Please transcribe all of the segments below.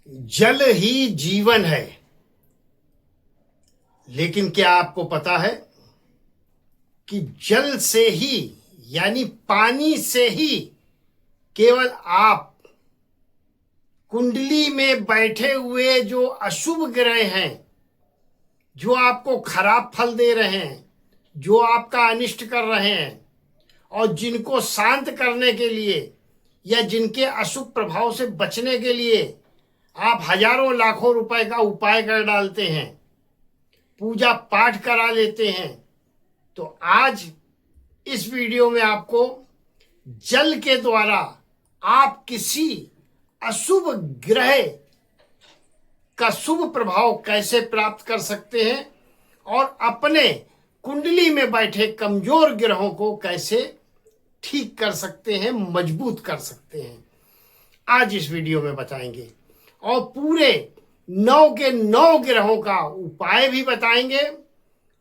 जल ही जीवन है। लेकिन क्या आपको पता है कि जल से ही यानी पानी से ही केवल आप कुंडली में बैठे हुए जो अशुभ ग्रह हैं, जो आपको खराब फल दे रहे हैं, जो आपका अनिष्ट कर रहे हैं और जिनको शांत करने के लिए या जिनके अशुभ प्रभाव से बचने के लिए आप हजारों लाखों रुपए का उपाय कर डालते हैं, पूजा पाठ करा लेते हैं, तो आज इस वीडियो में आपको जल के द्वारा आप किसी अशुभ ग्रह का शुभ प्रभाव कैसे प्राप्त कर सकते हैं और अपने कुंडली में बैठे कमजोर ग्रहों को कैसे ठीक कर सकते हैं, मजबूत कर सकते हैं, आज इस वीडियो में बताएंगे। और पूरे 9 के 9 ग्रहों का उपाय भी बताएंगे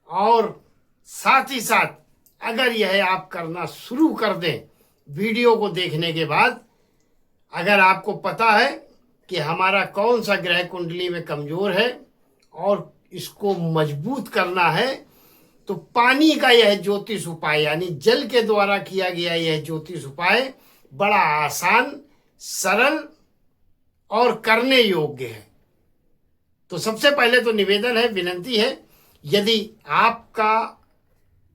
और साथ ही साथ अगर यह आप करना शुरू कर दें वीडियो को देखने के बाद, अगर आपको पता है कि हमारा कौन सा ग्रह कुंडली में कमजोर है और इसको मजबूत करना है, तो पानी का यह ज्योतिष उपाय यानी जल के द्वारा किया गया यह ज्योतिष उपाय बड़ा आसान, सरल और करने योग्य है। तो सबसे पहले तो निवेदन है, विनती है, यदि आपका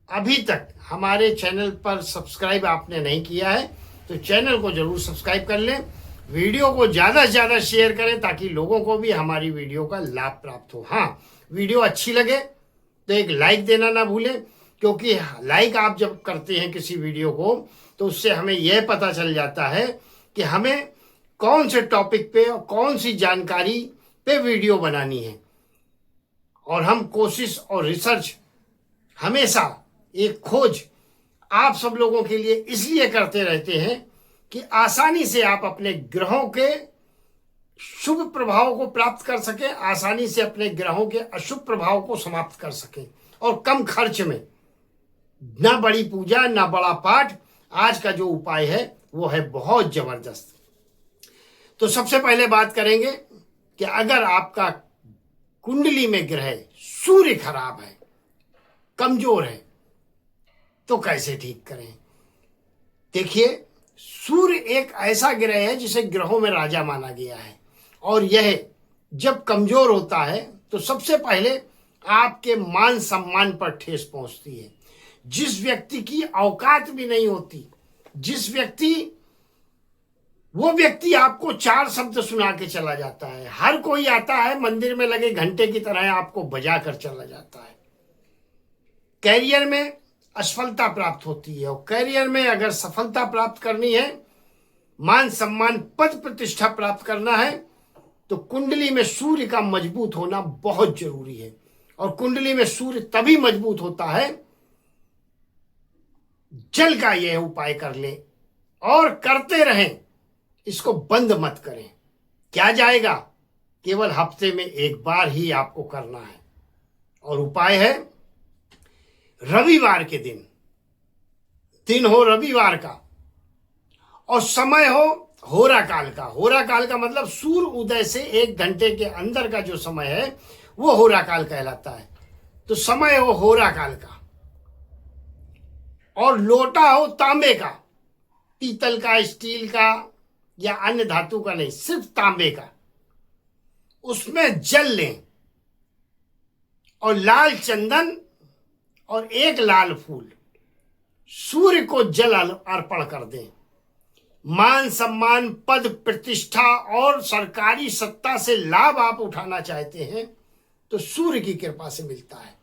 अभी तक हमारे चैनल पर सब्सक्राइब आपने नहीं किया है तो चैनल को जरूर सब्सक्राइब कर लें, वीडियो को ज़्यादा से ज़्यादा शेयर करें ताकि लोगों को भी हमारी वीडियो का लाभ प्राप्त हो। हाँ, वीडियो अच्छी लगे तो एक लाइक देना ना भूलें, क्योंकि लाइक आप जब करते हैं किसी वीडियो को तो उससे हमें यह पता चल जाता है कि हमें कौन से टॉपिक पे और कौन सी जानकारी पे वीडियो बनानी है। और हम कोशिश और रिसर्च हमेशा एक खोज आप सब लोगों के लिए इसलिए करते रहते हैं कि आसानी से आप अपने ग्रहों के शुभ प्रभाव को प्राप्त कर सकें, आसानी से अपने ग्रहों के अशुभ प्रभाव को समाप्त कर सकें और कम खर्च में, ना बड़ी पूजा ना बड़ा पाठ। आज का जो उपाय है वो है बहुत जबरदस्त। तो सबसे पहले बात करेंगे कि अगर आपका कुंडली में ग्रह सूर्य खराब है, कमजोर है, तो कैसे ठीक करें। देखिए, सूर्य एक ऐसा ग्रह है जिसे ग्रहों में राजा माना गया है और यह जब कमजोर होता है तो सबसे पहले आपके मान सम्मान पर ठेस पहुंचती है। जिस व्यक्ति की औकात भी नहीं होती, वो व्यक्ति आपको 4 शब्द सुना के चला जाता है। हर कोई आता है मंदिर में लगे घंटे की तरह आपको बजा कर चला जाता है। कैरियर में असफलता प्राप्त होती है और कैरियर में अगर सफलता प्राप्त करनी है, मान सम्मान पद प्रतिष्ठा प्राप्त करना है, तो कुंडली में सूर्य का मजबूत होना बहुत जरूरी है। और कुंडली में सूर्य तभी मजबूत होता है, जल का यह उपाय कर ले और करते रहें, इसको बंद मत करें। क्या जाएगा, केवल हफ्ते में एक बार ही आपको करना है। और उपाय है रविवार के दिन हो रविवार का और समय हो होरा काल का। होरा काल का मतलब सूर्य उदय से 1 घंटे के अंदर का जो समय है वो होरा काल कहलाता है। तो समय हो होरा काल का और लोटा हो तांबे का, पीतल का, स्टील का या अन्य धातु का नहीं, सिर्फ तांबे का। उसमें जल लें और लाल चंदन और 1 लाल फूल सूर्य को जल अर्पण कर दें। मान सम्मान पद प्रतिष्ठा और सरकारी सत्ता से लाभ आप उठाना चाहते हैं तो सूर्य की कृपा से मिलता है।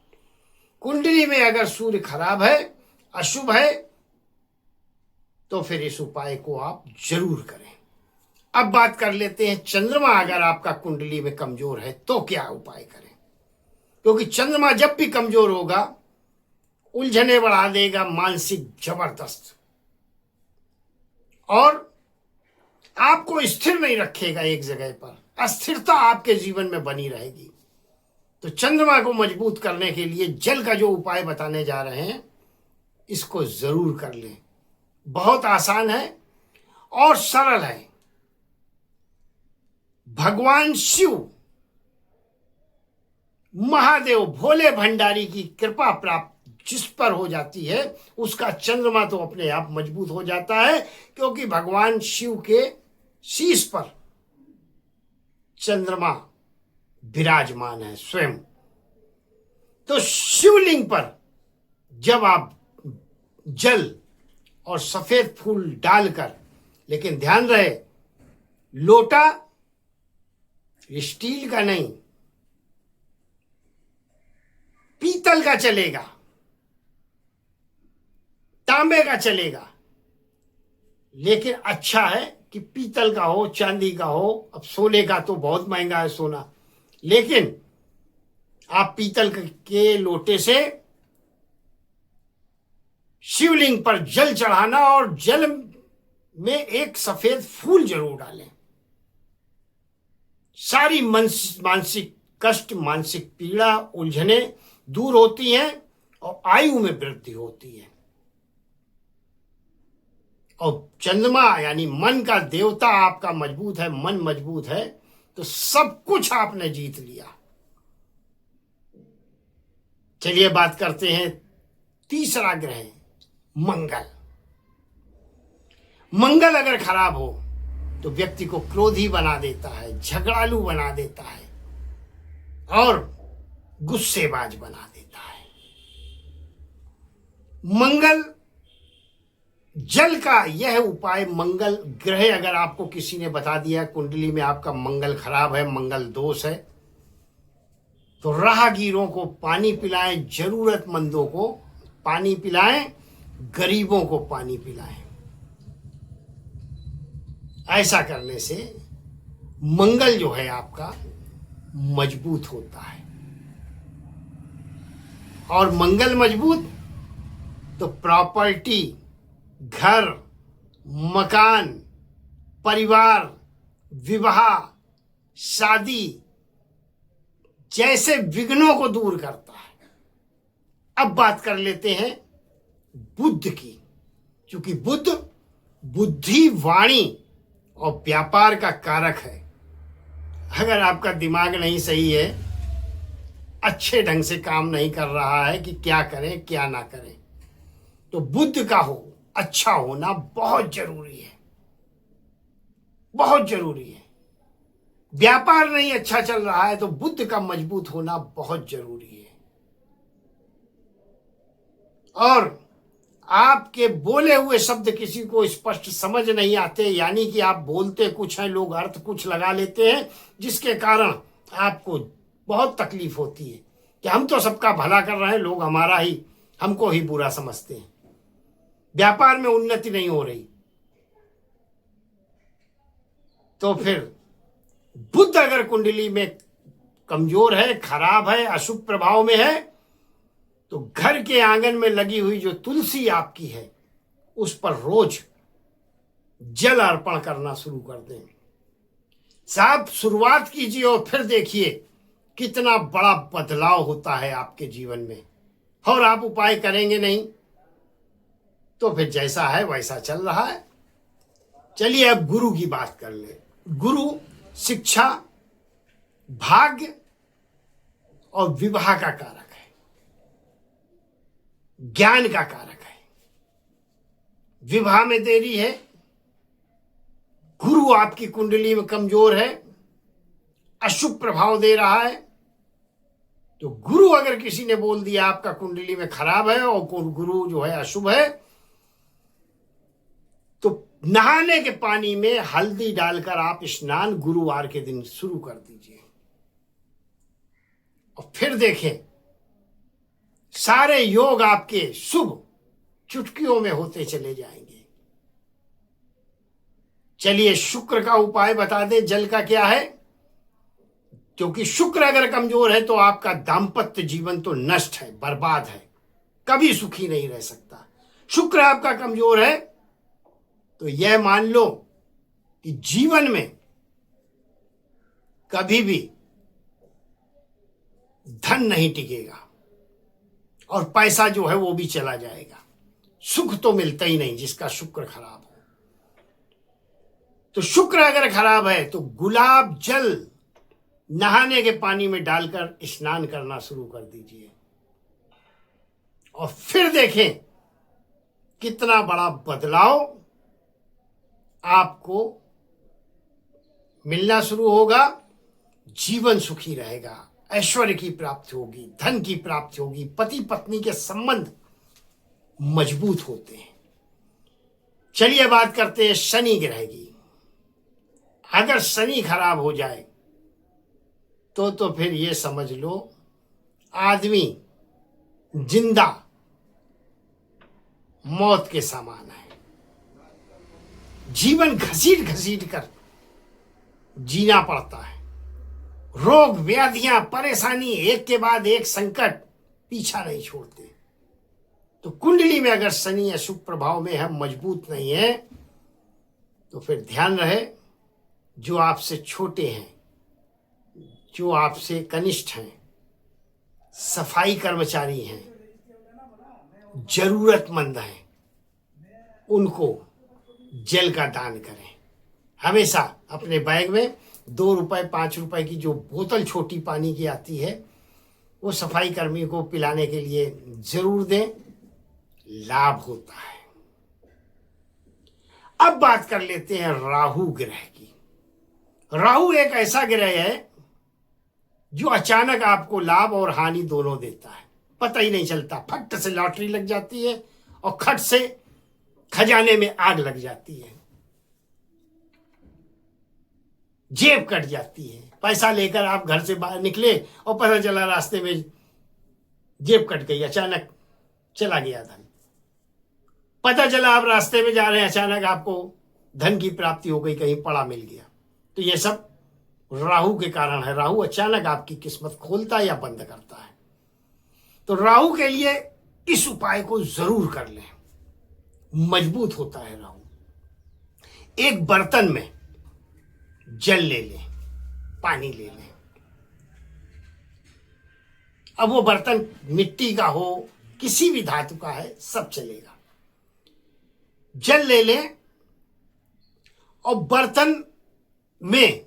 कुंडली में अगर सूर्य खराब है, अशुभ है, तो फिर इस उपाय को आप जरूर करें। अब बात कर लेते हैं चंद्रमा अगर आपका कुंडली में कमजोर है तो क्या उपाय करें। क्योंकि चंद्रमा जब भी कमजोर होगा उलझने बढ़ा देगा, मानसिक जबरदस्त, और आपको स्थिर नहीं रखेगा एक जगह पर, अस्थिरता आपके जीवन में बनी रहेगी। तो चंद्रमा को मजबूत करने के लिए जल का जो उपाय बताने जा रहे हैं इसको जरूर कर लें। बहुत आसान है और सरल है। भगवान शिव, महादेव, भोले भंडारी की कृपा प्राप्त जिस पर हो जाती है उसका चंद्रमा तो अपने आप मजबूत हो जाता है, क्योंकि भगवान शिव के शीश पर चंद्रमा विराजमान है स्वयं। तो शिवलिंग पर जब आप जल और सफेद फूल डालकर, लेकिन ध्यान रहे लोटा स्टील का नहीं, पीतल का चलेगा, तांबे का चलेगा, लेकिन अच्छा है कि पीतल का हो, चांदी का हो। अब सोने का तो बहुत महंगा है सोना, लेकिन आप पीतल के लोटे से शिवलिंग पर जल चढ़ाना और जल में एक सफेद फूल जरूर डालें। सारी मानसिक कष्ट, मानसिक पीड़ा, उलझने दूर होती हैं और आयु में वृद्धि होती है। और चंद्रमा यानी मन का देवता आपका मजबूत है, मन मजबूत है तो सब कुछ आपने जीत लिया। चलिए बात करते हैं तीसरा ग्रह मंगल। मंगल अगर खराब हो तो व्यक्ति को क्रोधी बना देता है, झगड़ालू बना देता है और गुस्सेबाज बना देता है। मंगल जल का यह उपाय, मंगल ग्रह अगर आपको किसी ने बता दिया कुंडली में आपका मंगल खराब है, मंगल दोष है, तो राहगीरों को पानी पिलाएं, जरूरतमंदों को पानी पिलाएं, गरीबों को पानी पिलाएं। ऐसा करने से मंगल जो है आपका मजबूत होता है। और मंगल मजबूत तो प्रॉपर्टी, घर, मकान, परिवार, विवाह, शादी जैसे विघ्नों को दूर करता है। अब बात कर लेते हैं बुध की, क्योंकि बुध बुद्धि, वाणी और व्यापार का कारक है। अगर आपका दिमाग नहीं सही है, अच्छे ढंग से काम नहीं कर रहा है कि क्या करें क्या ना करें, तो बुध का अच्छा होना बहुत जरूरी है, बहुत जरूरी है। व्यापार नहीं अच्छा चल रहा है तो बुध का मजबूत होना बहुत जरूरी है। और आपके बोले हुए शब्द किसी को स्पष्ट समझ नहीं आते, यानी कि आप बोलते कुछ हैं, लोग अर्थ कुछ लगा लेते हैं, जिसके कारण आपको बहुत तकलीफ होती है कि हम तो सबका भला कर रहे हैं, लोग हमको ही बुरा समझते हैं। व्यापार में उन्नति नहीं हो रही, तो फिर बुध अगर कुंडली में कमजोर है, खराब है, अशुभ प्रभाव में है, तो घर के आंगन में लगी हुई जो तुलसी आपकी है उस पर रोज जल अर्पण करना शुरू कर दें। साहब शुरुआत कीजिए और फिर देखिए कितना बड़ा बदलाव होता है आपके जीवन में। और आप उपाय करेंगे नहीं तो फिर जैसा है वैसा चल रहा है। चलिए अब गुरु की बात कर ले। गुरु शिक्षा, भाग्य और विवाह का कारक है, ज्ञान का कारक है। विवाह में देरी है, गुरु आपकी कुंडली में कमजोर है, अशुभ प्रभाव दे रहा है, तो गुरु अगर किसी ने बोल दिया आपका कुंडली में खराब है और गुरु जो है अशुभ है, तो नहाने के पानी में हल्दी डालकर आप स्नान गुरुवार के दिन शुरू कर दीजिए और फिर देखें सारे योग आपके शुभ चुटकियों में होते चले जाएंगे। चलिए शुक्र का उपाय बता दें। जल का क्या है? क्योंकि शुक्र अगर कमजोर है तो आपका दाम्पत्य जीवन तो नष्ट है, बर्बाद है, कभी सुखी नहीं रह सकता। शुक्र आपका कमजोर है तो यह मान लो कि जीवन में कभी भी धन नहीं टिकेगा और पैसा जो है वो भी चला जाएगा। सुख तो मिलता ही नहीं जिसका शुक्र खराब हो। तो शुक्र अगर खराब है तो गुलाब जल नहाने के पानी में डालकर स्नान करना शुरू कर दीजिए और फिर देखें कितना बड़ा बदलाव आपको मिलना शुरू होगा। जीवन सुखी रहेगा, ऐश्वर्य की प्राप्ति होगी, धन की प्राप्ति होगी, पति पत्नी के संबंध मजबूत होते हैं। चलिए बात करते हैं शनि ग्रह की। अगर शनि खराब हो जाए तो फिर ये समझ लो आदमी जिंदा मौत के समान है। जीवन घसीट घसीट कर जीना पड़ता है। रोग व्याधियां परेशानी एक के बाद एक संकट पीछा नहीं छोड़ते। तो कुंडली में अगर शनि अशुभ प्रभाव में है, मजबूत नहीं है, तो फिर ध्यान रहे जो आपसे छोटे हैं, जो आपसे कनिष्ठ हैं, सफाई कर्मचारी हैं, जरूरतमंद हैं, उनको जल का दान करें। हमेशा अपने बैग में 2 रुपए 5 रुपए की जो बोतल छोटी पानी की आती है वो सफाई कर्मी को पिलाने के लिए जरूर दें, लाभ होता है। अब बात कर लेते हैं राहु ग्रह की। राहु एक ऐसा ग्रह है जो अचानक आपको लाभ और हानि दोनों देता है, पता ही नहीं चलता। फट से लॉटरी लग जाती है और खट से खजाने में आग लग जाती है, जेब कट जाती है। पैसा लेकर आप घर से बाहर निकले और पता चला रास्ते में जेब कट गई, अचानक चला गया धन। पता चला आप रास्ते में जा रहे हैं, अचानक आपको धन की प्राप्ति हो गई, कहीं पड़ा मिल गया। तो ये सब राहु के कारण है। राहु अचानक आपकी किस्मत खोलता है या बंद करता है। तो राहु के लिए इस उपाय को जरूर कर लें, मजबूत होता है राहु। एक बर्तन में जल ले लें, पानी ले लें। अब वो बर्तन मिट्टी का हो, किसी भी धातु का है, सब चलेगा। जल ले लें और बर्तन में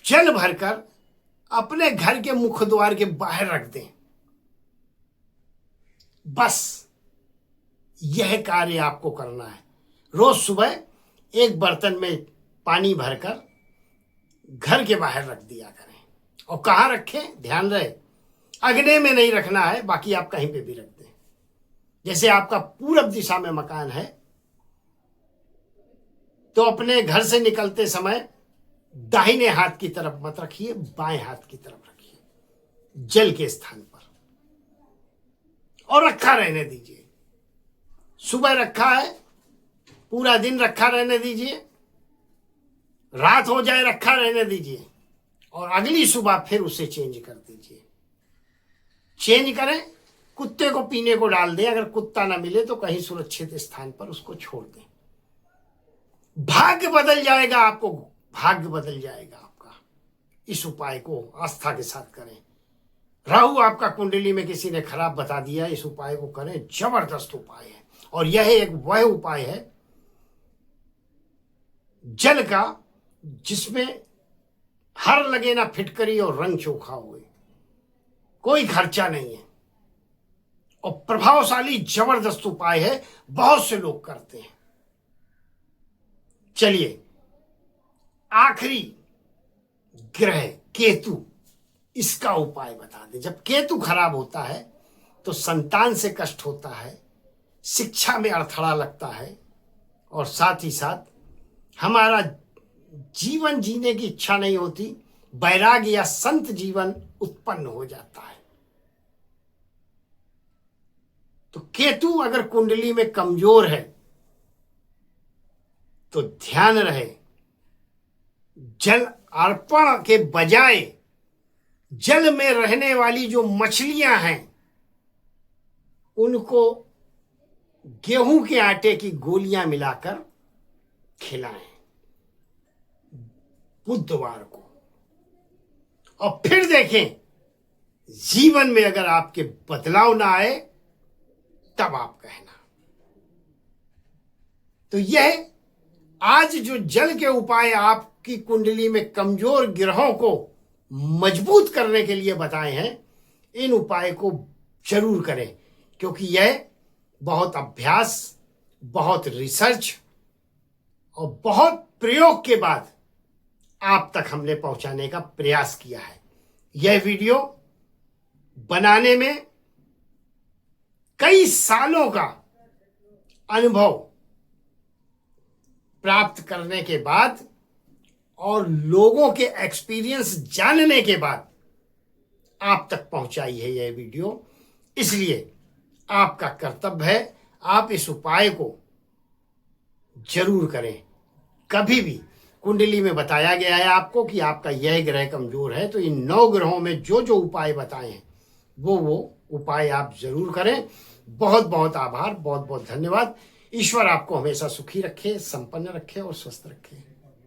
जल भरकर अपने घर के मुख्य द्वार के बाहर रख दें। बस यह कार्य आपको करना है। रोज सुबह एक बर्तन में पानी भरकर घर के बाहर रख दिया करें। और कहाँ रखें, ध्यान रहे, अग्नि में नहीं रखना है, बाकी आप कहीं पे भी रख दें। जैसे आपका पूरब दिशा में मकान है तो अपने घर से निकलते समय दाहिने हाथ की तरफ मत रखिए, बाएं हाथ की तरफ रखिए, जल के स्थान पर, और रखा रहने दीजिए। सुबह रखा है, पूरा दिन रखा रहने दीजिए, रात हो जाए रखा रहने दीजिए, और अगली सुबह फिर उसे चेंज कर दीजिए। चेंज करें, कुत्ते को पीने को डाल दें। अगर कुत्ता ना मिले तो कहीं सुरक्षित स्थान पर उसको छोड़ दें। भाग्य बदल जाएगा, आपको भाग्य बदल जाएगा आपका। इस उपाय को आस्था के साथ करें। राहु आपका कुंडली में किसी ने खराब बता दिया, इस उपाय को करें, जबरदस्त उपाय है। और यह एक वह उपाय है जल का जिसमें हर लगे ना फिटकरी और रंग चोखा हुए, कोई खर्चा नहीं है और प्रभावशाली जबरदस्त उपाय है, बहुत से लोग करते हैं। चलिए आखिरी ग्रह केतु, इसका उपाय बता दें। जब केतु खराब होता है तो संतान से कष्ट होता है, शिक्षा में अड़थड़ा लगता है, और साथ ही साथ हमारा जीवन जीने की इच्छा नहीं होती, वैराग्य या संत जीवन उत्पन्न हो जाता है। तो केतु अगर कुंडली में कमजोर है तो ध्यान रहे, जल अर्पण के बजाय जल में रहने वाली जो मछलियां हैं उनको गेहूं के आटे की गोलियां मिलाकर खिलाएं बुधवार को, और फिर देखें जीवन में अगर आपके बदलाव ना आए तब आप कहना। तो यह आज जो जल के उपाय आपकी कुंडली में कमजोर ग्रहों को मजबूत करने के लिए बताए हैं, इन उपाय को जरूर करें, क्योंकि यह बहुत अभ्यास, बहुत रिसर्च और बहुत प्रयोग के बाद आप तक हमने पहुंचाने का प्रयास किया है। यह वीडियो बनाने में कई सालों का अनुभव प्राप्त करने के बाद और लोगों के एक्सपीरियंस जानने के बाद आप तक पहुंचाई है यह वीडियो। इसलिए आपका कर्तव्य है, आप इस उपाय को जरूर करें। कभी भी कुंडली में बताया गया है आपको कि आपका यह ग्रह कमजोर है, तो इन 9 ग्रहों में जो जो उपाय बताए हैं वो उपाय आप जरूर करें। बहुत बहुत आभार, बहुत बहुत धन्यवाद। ईश्वर आपको हमेशा सुखी रखे, संपन्न रखे और स्वस्थ रखे।